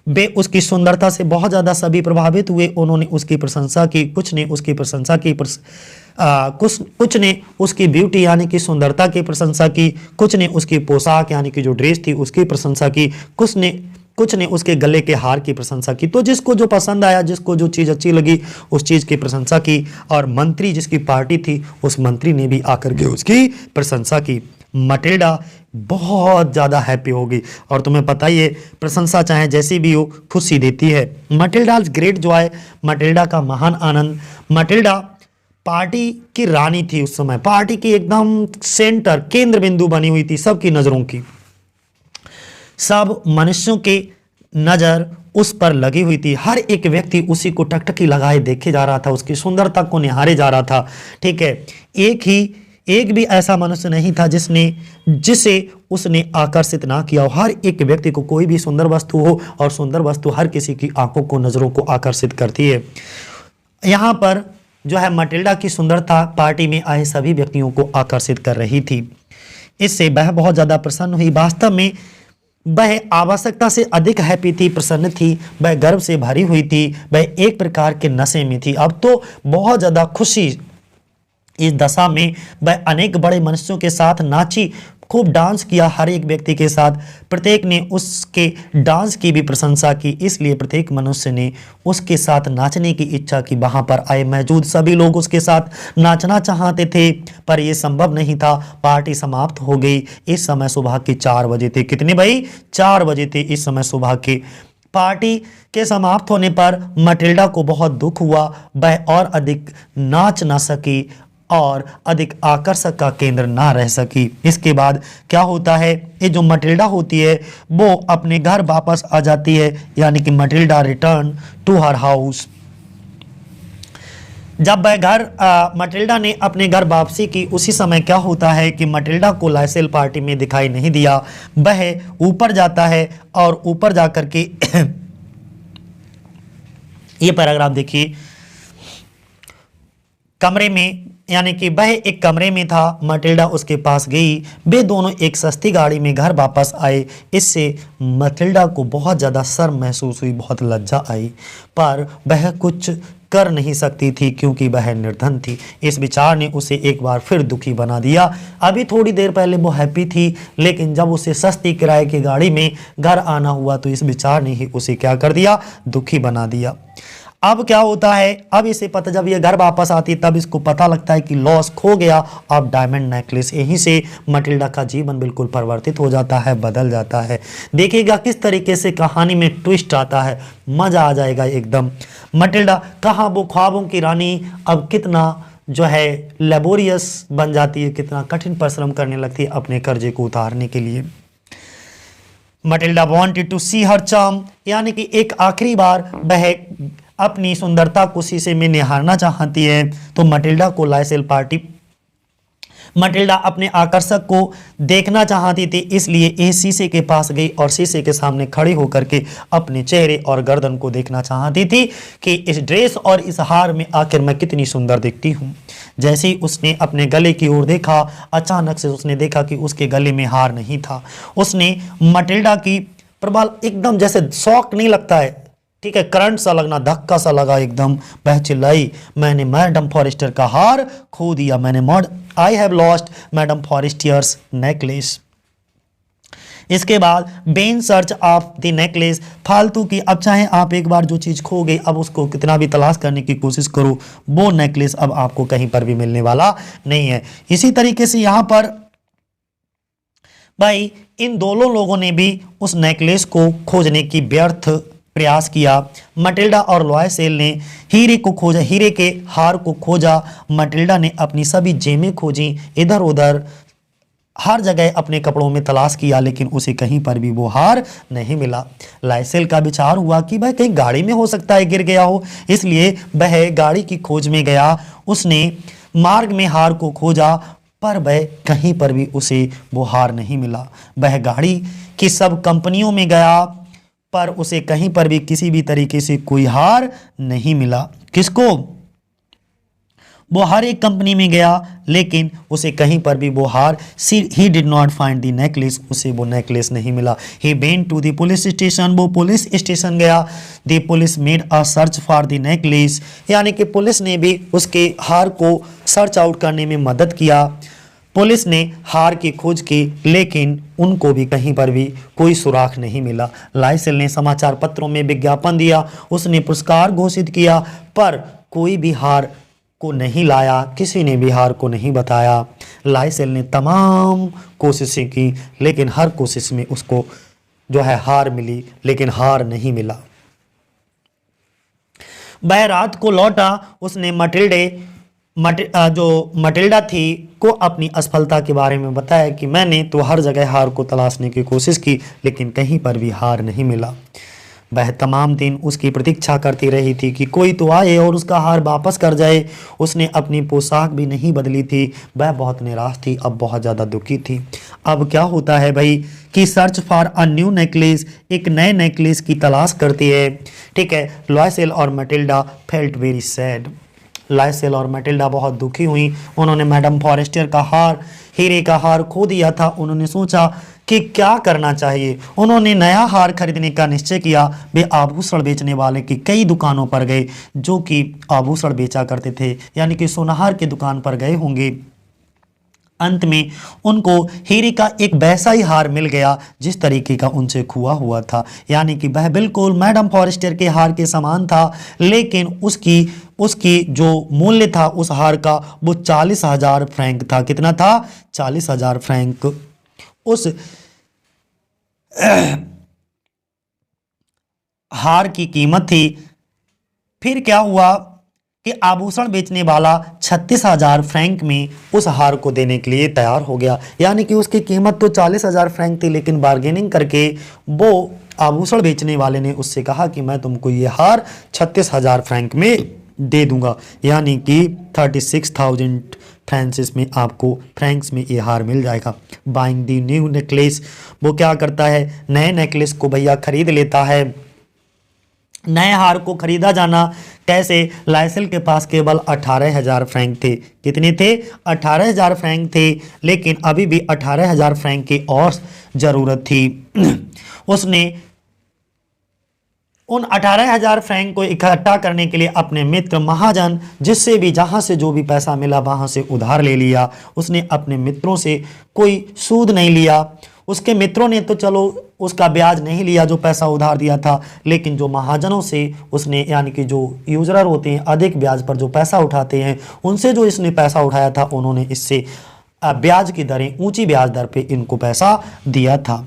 Speaker 1: वे उसकी सुंदरता से बहुत ज़्यादा सभी प्रभावित हुए। उन्होंने उसकी प्रशंसा की, कुछ ने उसकी प्रशंसा की, कुछ ने उसकी ब्यूटी यानी कि सुंदरता की प्रशंसा की, कुछ ने उसकी पोशाक यानी कि जो ड्रेस थी उसकी प्रशंसा की, कुछ ने उसके गले के हार की प्रशंसा की। तो जिसको जो पसंद आया, जिसको जो चीज़ अच्छी लगी, उस चीज़ की प्रशंसा की। और मंत्री जिसकी पार्टी थी, उस मंत्री ने भी आकर के उसकी प्रशंसा की। मटिल्डा बहुत ज़्यादा हैप्पी होगी, और तुम्हें पता ही है प्रशंसा चाहे जैसी भी हो खुशी देती है। मटिल्डाज ग्रेट जॉय, मटिल्डा का महान आनंद। मटिल्डा पार्टी की रानी थी उस समय, पार्टी की एकदम सेंटर केंद्र बिंदु बनी हुई थी सबकी नज़रों की। सब मनुष्यों की नज़र उस पर लगी हुई थी। हर एक व्यक्ति उसी को टकटकी लगाए देखे जा रहा था, उसकी सुंदरता को निहारे जा रहा था। ठीक है, एक भी ऐसा मनुष्य नहीं था जिसे उसने आकर्षित ना किया हो। हर एक व्यक्ति को, कोई भी सुंदर वस्तु हो, और सुंदर वस्तु हर किसी की आंखों को, नज़रों को आकर्षित करती है। यहाँ पर जो है मटिल्डा की सुंदरता पार्टी में आए सभी व्यक्तियों को आकर्षित कर रही थी। इससे वह बहुत ज़्यादा प्रसन्न हुई। वास्तव में वह आवश्यकता से अधिक हैप्पी थी, प्रसन्न थी, वह गर्व से भरी हुई थी, वह एक प्रकार के नशे में थी। अब तो बहुत ज़्यादा खुशी इस दशा में वह अनेक बड़े मनुष्यों के साथ नाची, खूब डांस किया हर एक व्यक्ति के साथ। प्रत्येक ने उसके डांस की भी प्रशंसा की, इसलिए प्रत्येक मनुष्य ने उसके साथ नाचने की इच्छा की। वहां पर आए मौजूद सभी लोग उसके साथ नाचना चाहते थे, पर यह संभव नहीं था। पार्टी समाप्त हो गई। इस समय सुबह के 4 बजे थे। कितने भाई? 4 बजे थे इस समय सुबह के। पार्टी के समाप्त होने पर मटिल्डा को बहुत दुख हुआ। वह और अधिक नाच ना सकी और अधिक आकर्षक का केंद्र ना रह सकी। इसके बाद क्या होता है, ये जो मटिल्डा होती है वो अपने घर वापस आ जाती है, यानी कि Matilda return to her house. जब वह मटिल्डा ने अपने घर वापसी की, उसी समय क्या होता है कि मटिल्डा को लाइसेल पार्टी में दिखाई नहीं दिया। वह ऊपर जाता है और ऊपर जाकर के ये पैराग्राफ देखिए, कमरे में, यानी कि वह एक कमरे में था, मटिल्डा उसके पास गई। वे दोनों एक सस्ती गाड़ी में घर वापस आए। इससे मटिल्डा को बहुत ज़्यादा शर्म महसूस हुई, बहुत लज्जा आई, पर वह कुछ कर नहीं सकती थी क्योंकि वह निर्धन थी। इस विचार ने उसे एक बार फिर दुखी बना दिया। अभी थोड़ी देर पहले वो हैप्पी थी, लेकिन जब उसे सस्ती किराए की गाड़ी में घर आना हुआ तो इस विचार ने ही उसे क्या कर दिया? दुखी बना दिया। अब क्या होता है, अब इसे पता, जब ये घर वापस आती है तब इसको पता लगता है कि लॉस खो गया। अब डायमंड नेकलेस, यहीं से मटिल्डा का जीवन बिल्कुल परिवर्तित हो जाता है, बदल जाता है। देखिएगा किस तरीके से कहानी में ट्विस्ट आता है, मजा आ जाएगा एकदम। मटिल्डा कहाँ वो ख्वाबों की रानी अब कितना जो है लेबोरियस बन जाती है, कितना कठिन परिश्रम करने लगती है अपने कर्जे को उतारने के लिए। Matilda wanted to see her charm, यानी कि एक आखिरी बार वह अपनी सुंदरता को शीशे में निहारना चाहती है। तो मटिल्डा को लाइसेल पार्टी, मटिल्डा अपने आकर्षक को देखना चाहती थी, इसलिए इस शीशे के पास गई और शीशे के सामने खड़ी होकर के अपने चेहरे और गर्दन को देखना चाहती थी कि इस ड्रेस और इस हार में आखिर मैं कितनी सुंदर दिखती हूँ। जैसे ही उसने अपने गले की ओर देखा, अचानक से उसने देखा कि उसके गले में हार नहीं था। उसने मटिल्डा की प्रबल, एकदम जैसे शॉक नहीं लगता है, ठीक है, करंट सा लगना, धक्का सा लगा एकदम। वह चिल्लाई, मैंने मैडम फॉरेस्टर का हार खो दिया, I have lost madam Forestier's necklace. इसके बाद vain search of the necklace, फालतू की, अब चाहे आप एक बार जो चीज़ खो गई, अब उसको कितना भी तलाश करने की कोशिश करो, वो नेकलेस अब आपको कहीं पर भी मिलने वाला नहीं है। इसी तरीके से यहाँ पर भाई इन दोनों लोगों ने भी उस नेकलेस को खोजने की व्यर्थ प्रयास किया। मटिल्डा और लाइसेल ने हीरे को खोजा, हीरे के हार को खोजा। मटिल्डा ने अपनी सभी जेमें खोजी, इधर उधर हर जगह अपने कपड़ों में तलाश किया, लेकिन उसे कहीं पर भी वो हार नहीं मिला। लाइसेल का विचार हुआ कि भाई कहीं गाड़ी में हो सकता है गिर गया हो, इसलिए वह गाड़ी की खोज में गया। उसने मार्ग में हार को खोजा, पर वह कहीं पर भी उसे वो हार नहीं मिला। वह गाड़ी की सब कंपनियों में गया, पर उसे कहीं पर भी किसी भी तरीके से कोई हार नहीं मिला। किसको? वो हर एक कंपनी में गया, लेकिन उसे कहीं पर भी वो हार, he did not find the necklace, उसे वो नेकलेस नहीं मिला। He went to the police station, वो पुलिस स्टेशन गया। The police made a search for the necklace, यानी कि पुलिस ने भी उसके हार को सर्च आउट करने में मदद किया। पुलिस ने हार की खोज की, लेकिन उनको भी कहीं पर भी कोई सुराग नहीं मिला। लाइसेल ने समाचार पत्रों में विज्ञापन दिया, उसने पुरस्कार घोषित किया, पर कोई भी हार को नहीं लाया, किसी ने भी हार को नहीं बताया। लाइसेल ने तमाम कोशिशें की, लेकिन हर कोशिश में उसको जो है हार मिली, लेकिन हार नहीं मिला। वह रात को लौटा, उसने जो मटिल्डा थी को अपनी असफलता के बारे में बताया कि मैंने तो हर जगह हार को तलाशने की कोशिश की, लेकिन कहीं पर भी हार नहीं मिला। वह तमाम दिन उसकी प्रतीक्षा करती रही थी कि कोई तो आए और उसका हार वापस कर जाए। उसने अपनी पोशाक भी नहीं बदली थी। वह बहुत निराश थी, अब बहुत ज़्यादा दुखी थी। अब क्या होता है भाई कि search for a new necklace, एक नए नेकलेस की तलाश करती है। ठीक है, लॉयसेल और Matilda felt very sad. Loisel और मैटिल्डा बहुत दुखी हुई। उन्होंने मैडम फॉरेस्टर का हार, हीरे का हार खो दिया था। उन्होंने सोचा कि क्या करना चाहिए। उन्होंने नया हार खरीदने का निश्चय किया। वे आभूषण बेचने वाले की कई दुकानों पर गए जो कि आभूषण बेचा करते थे, यानी कि सोनार की दुकान पर गए होंगे। अंत में उनको हीरे का एक वैसा ही हार मिल गया जिस तरीके का उनसे खुआ हुआ था, यानी कि वह बिल्कुल मैडम फॉरेस्टर के हार के समान था, लेकिन उसकी उसकी जो मूल्य था उस हार का वो 40,000 फ्रैंक था। कितना था? 40,000 फ्रैंक उस हार की कीमत थी। फिर क्या हुआ कि आभूषण बेचने वाला 36,000 फ्रैंक में उस हार को देने के लिए तैयार हो गया, यानी कि उसकी कीमत तो 40,000 फ्रैंक थी, लेकिन बार्गेनिंग करके वो आभूषण बेचने वाले ने उससे कहा कि मैं तुमको ये हार 36,000 फ्रैंक में दे दूंगा, यानी कि 36,000 फ्रांसिस में आपको फ्रैंक्स में ये हार मिल जाएगा। बाइंग दी न्यू नेकलेस, वो क्या करता है, नए नेकलेस को भैया खरीद लेता है। नए हार को खरीदा जाना कैसे? लाइसेल के पास केवल 18,000 फ्रैंक थे। कितने थे? 18,000 फ्रैंक थे, लेकिन अभी भी 18,000 फ्रैंक की और ज़रूरत थी। उसने उन 18,000 फ्रैंक को इकट्ठा करने के लिए अपने मित्र महाजन, जिससे भी जहाँ से जो भी पैसा मिला वहाँ से उधार ले लिया। उसने अपने मित्रों से कोई सूद नहीं लिया। उसके मित्रों ने तो चलो उसका ब्याज नहीं लिया जो पैसा उधार दिया था, लेकिन जो महाजनों से उसने, यानी कि जो यूजर होते हैं अधिक ब्याज पर जो पैसा उठाते हैं, उनसे जो इसने पैसा उठाया था, उन्होंने इससे ब्याज की दरें, ऊंची ब्याज दर पे इनको पैसा दिया था।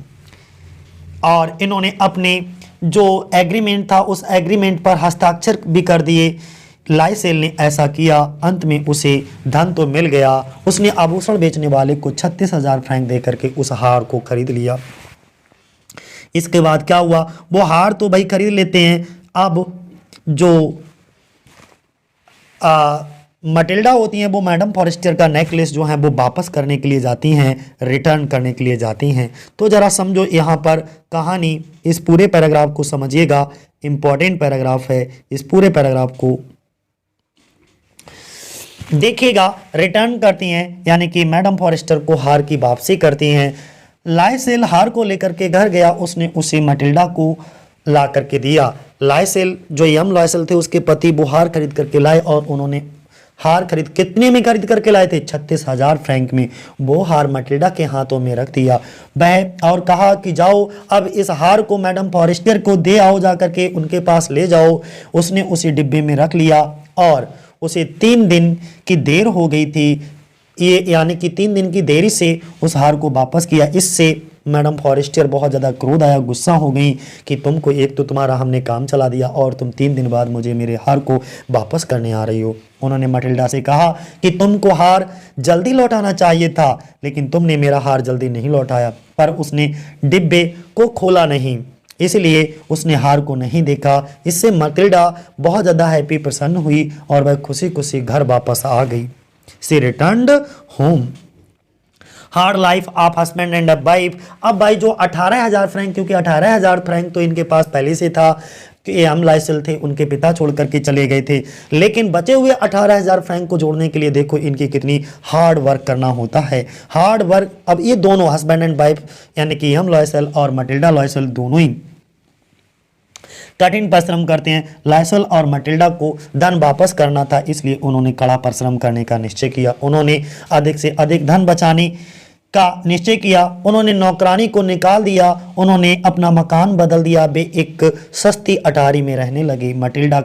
Speaker 1: और इन्होंने अपने जो एग्रीमेंट था उस एग्रीमेंट पर हस्ताक्षर भी कर दिए। लाइसेल ने ऐसा किया। अंत में उसे धन तो मिल गया। उसने आभूषण बेचने वाले को 36,000 फ्रैंक देकर के उस हार को खरीद लिया। इसके बाद क्या हुआ, वो हार तो भाई खरीद लेते हैं। अब जो मटिल्डा होती हैं वो मैडम फॉरेस्टर का नेकलेस जो है वो वापस करने के लिए जाती हैं, रिटर्न करने के लिए जाती हैं। तो ज़रा समझो यहाँ पर कहानी, इस पूरे पैराग्राफ को समझिएगा, इम्पॉर्टेंट पैराग्राफ है। इस पूरे पैराग्राफ को देखिएगा। रिटर्न करती हैं, यानी कि मैडम फॉरेस्टर को हार की वापसी करती हैं। लाइसेल हार को लेकर के घर गया। उसने उसे मटिल्डा को ला करके दिया। लाइसेल जो यम लाइसेल थे उसके पति वो हार खरीद करके लाए, और उन्होंने हार खरीद कितने में खरीद करके लाए थे? 36,000 फ्रैंक में। वो हार मटिल्डा के हाथों में रख दिया वह, और कहा कि जाओ अब इस हार को मैडम फॉरेस्टर को दे आओ, जा करके उनके पास ले जाओ। उसने उसे डिब्बे में रख लिया और उसे 3 दिन की देर हो गई थी, ये यानी कि 3 दिन की देरी से उस हार को वापस किया। इससे मैडम फॉरेस्टर बहुत ज़्यादा क्रोध आया, गुस्सा हो गई कि तुमको एक तो तुम्हारा हमने काम चला दिया और तुम 3 दिन बाद मुझे मेरे हार को वापस करने आ रही हो। उन्होंने मटिल्डा से कहा कि तुमको हार जल्दी लौटाना चाहिए था, लेकिन तुमने मेरा हार जल्दी नहीं लौटाया। पर उसने डिब्बे को खोला नहीं, इसलिए उसने हार को नहीं देखा। इससे मटिल्डा बहुत ज़्यादा हैप्पी, प्रसन्न हुई और वह खुशी खुशी घर वापस आ गई। She returned home. Hard life of husband and wife. अब भाई जो 18,000 फ्रैंक, क्योंकि 18,000 फ्रैंक तो इनके पास पहले से था कि हम लाइसेल थे, उनके पिता छोड़ करके चले गए थे, लेकिन बचे हुए 18,000 फ्रैंक को जोड़ने के लिए देखो इनकी कितनी हार्ड वर्क करना होता है। हार्ड वर्क, अब ये दोनों हस्बैंड एंड वाइफ यानी कि हम लाइसेल और मटिल्डा लाइसेल दोनों ही कठिन परिश्रम करते हैं। लाइसेल और मटिल्डा को धन वापस करना था, इसलिए उन्होंने कड़ा परिश्रम करने का निश्चय किया। उन्होंने अधिक से अधिक धन बचाने का निश्चय किया। उन्होंने नौकरानी को निकाल दिया। उन्होंने अपना मकान बदल दिया। वे एक सस्ती अटारी में रहने लगी। मटिल्डा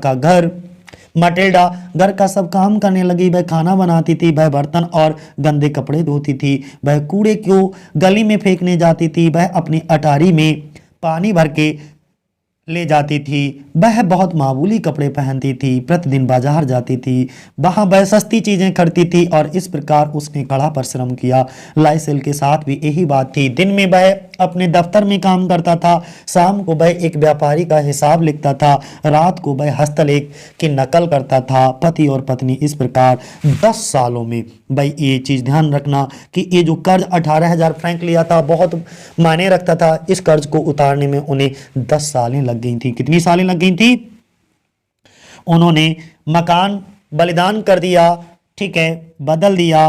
Speaker 1: घर का सब काम करने लगी। वह खाना बनाती थी, वह बर्तन और गंदे कपड़े धोती थी, वह कूड़े को गली में फेंकने जाती थी, वह अपनी अटारी में पानी भर के ले जाती थी। वह बहुत मामूली कपड़े पहनती थी, प्रतिदिन बाजार जाती थी, वहाँ वह सस्ती चीज़ें खरीदती थी और इस प्रकार उसने कड़ा परिश्रम किया। लाइसेल के साथ भी यही बात थी। दिन में वह अपने दफ्तर में काम करता था, शाम को वह एक व्यापारी का हिसाब लिखता था, रात को वह हस्तलेख की नकल करता था। पति और पत्नी इस प्रकार 10 सालों में, भाई ये चीज़ ध्यान रखना कि ये जो कर्ज 18,000 फ्रैंक लिया था बहुत मायने रखता था। इस कर्ज को उतारने में उन्हें 10 सालें लग गई थी। कितनी सालें लग गई थी? उन्होंने मकान बलिदान कर दिया, ठीक है, बदल दिया,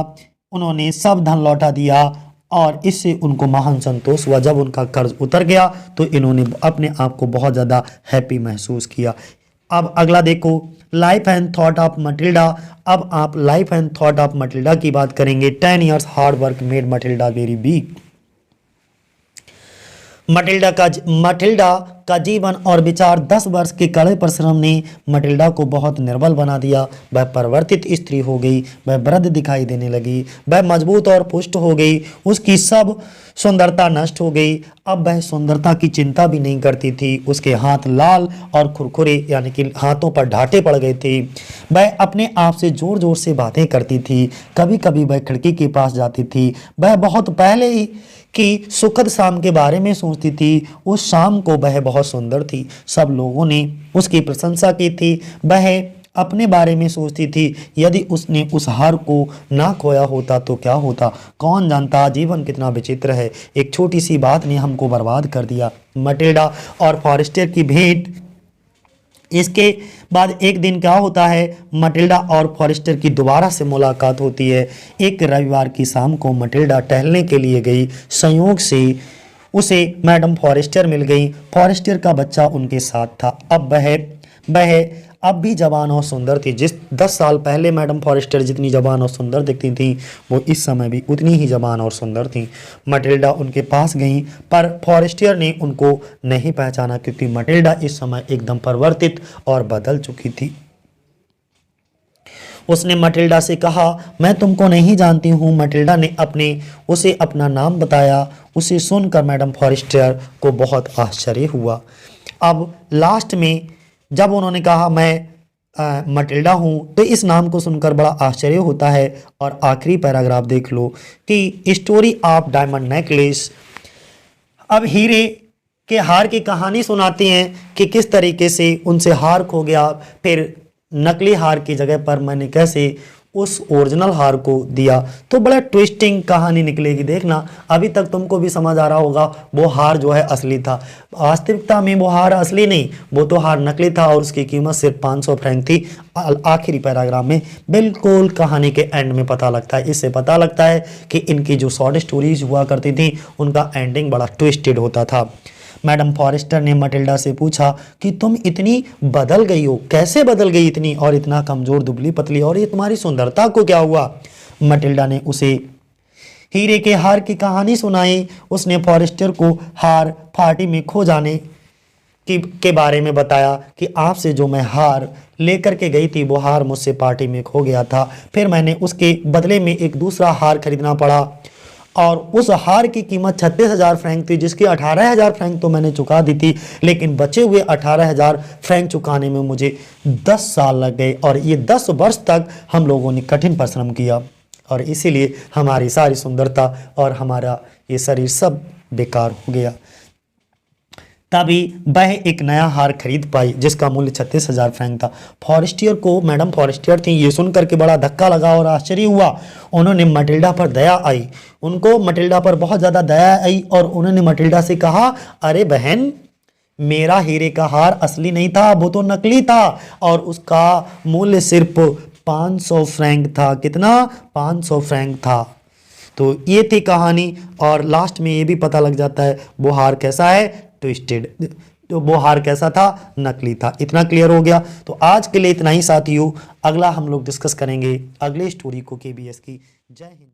Speaker 1: उन्होंने सब धन लौटा दिया और इससे उनको महान संतोष हुआ। जब उनका कर्ज उतर गया तो इन्होंने अपने आप को बहुत ज़्यादा हैप्पी महसूस किया। अब अगला देखो, life and thought of Matilda. अब आप life and thought of Matilda की बात करेंगे। 10 years hard work made Matilda very weak. Matilda का जीवन और विचार 10 वर्ष के कड़े परिश्रम ने मटिल्डा को बहुत निर्बल बना दिया। वह परिवर्तित स्त्री हो गई, वह वृद्ध दिखाई देने लगी, वह मजबूत और पुष्ट हो गई, उसकी सब सुंदरता नष्ट हो गई। अब वह सुंदरता की चिंता भी नहीं करती थी। उसके हाथ लाल और खुरखुरे यानी कि हाथों पर ढाटे पड़ गए थे। वह अपने आप से जोर जोर से बातें करती थी। कभी कभी वह खिड़की के पास जाती थी। वह बहुत पहले ही कि सुखद शाम के बारे में सोचती थी। उस शाम को वह बहुत सुंदर थी, सब लोगों ने उसकी प्रशंसा की थी। वह अपने बारे में सोचती थी, यदि उसने उस हार को ना खोया होता तो क्या होता, कौन जानता, जीवन कितना विचित्र है, एक छोटी सी बात ने हमको बर्बाद कर दिया। मटिल्डा और फॉरेस्टर की भेंट। इसके बाद एक दिन क्या होता है, मटिल्डा और फॉरेस्टर की दोबारा से मुलाकात होती है। एक रविवार की शाम को मटिल्डा टहलने के लिए गई। संयोग से उसे मैडम फॉरेस्टर मिल गई। फॉरेस्टर का बच्चा उनके साथ था। अब वह अब भी जवान और सुंदर थी। जिस 10 साल पहले मैडम फॉरेस्टर जितनी जवान और सुंदर दिखती थी, वो इस समय भी उतनी ही जवान और सुंदर थी। मटिल्डा उनके पास गई, पर फॉरेस्टर ने उनको नहीं पहचाना क्योंकि मटिल्डा इस समय एकदम परिवर्तित और बदल चुकी थी। उसने मटिल्डा से कहा, मैं तुमको नहीं जानती हूँ। मटिल्डा ने उसे अपना नाम बताया। उसे सुनकर मैडम फॉरेस्टर को बहुत आश्चर्य हुआ। अब लास्ट में जब उन्होंने कहा मैं मटिल्डा हूँ, तो इस नाम को सुनकर बड़ा आश्चर्य होता है। और आखिरी पैराग्राफ देख लो कि स्टोरी ऑफ डायमंड नेकलेस। अब हीरे के हार की कहानी सुनाती हैं कि किस तरीके से उनसे हार खो गया, फिर नकली हार की जगह पर मैंने कैसे उस ओरिजिनल हार को दिया। तो बड़ा ट्विस्टिंग कहानी निकलेगी, देखना। अभी तक तुमको भी समझ आ रहा होगा वो हार जो है असली था। वास्तविकता में वो हार असली नहीं, वो तो हार नकली था और उसकी कीमत सिर्फ 500 फ्रैंक थी। आखिरी पैराग्राफ में बिल्कुल कहानी के एंड में पता लगता है। इससे पता लगता है कि इनकी जो शॉर्ट स्टोरीज हुआ करती थी उनका एंडिंग बड़ा ट्विस्टेड होता था। मैडम फॉरेस्टर ने मटिल्डा से पूछा कि तुम इतनी बदल गई हो, कैसे बदल गई इतनी, और इतना कमजोर दुबली पतली, और ये तुम्हारी सुंदरता को क्या हुआ? मटिल्डा ने उसे हीरे के हार की कहानी सुनाई। उसने फॉरेस्टर को हार पार्टी में खो जाने के बारे में बताया कि आपसे जो मैं हार लेकर के गई थी वो हार मुझसे पार्टी में खो गया था। फिर मैंने उसके बदले में एक दूसरा हार खरीदना पड़ा और उस हार की कीमत 36,000 फ्रैंक थी, जिसकी 18,000 फ्रैंक तो मैंने चुका दी थी, लेकिन बचे हुए 18,000 फ्रैंक चुकाने में मुझे 10 साल लग गए। और ये 10 वर्ष तक हम लोगों ने कठिन परिश्रम किया और इसीलिए हमारी सारी सुंदरता और हमारा ये शरीर सब बेकार हो गया। तभी वह एक नया हार खरीद पाई जिसका मूल्य 36,000 फ्रैंक था। फॉरेस्टियर को, मैडम फॉरेस्टियर थी, ये सुनकर के बड़ा धक्का लगा और आश्चर्य हुआ। उन्होंने मटिल्डा पर दया आई, उनको मटिल्डा पर बहुत ज़्यादा दया आई और उन्होंने मटिल्डा से कहा, अरे बहन, मेरा हीरे का हार असली नहीं था, वो तो नकली था और उसका मूल्य सिर्फ 500 फ्रैंक था। कितना? 500 फ्रैंक था। तो ये थी कहानी और लास्ट में ये भी पता लग जाता है वो हार कैसा है, ट्विस्टेड। तो वो हार कैसा था? नकली था। इतना क्लियर हो गया। तो आज के लिए इतना ही साथियों, अगला हम लोग डिस्कस करेंगे अगले स्टोरी को, केबीएस की। जय हिंद।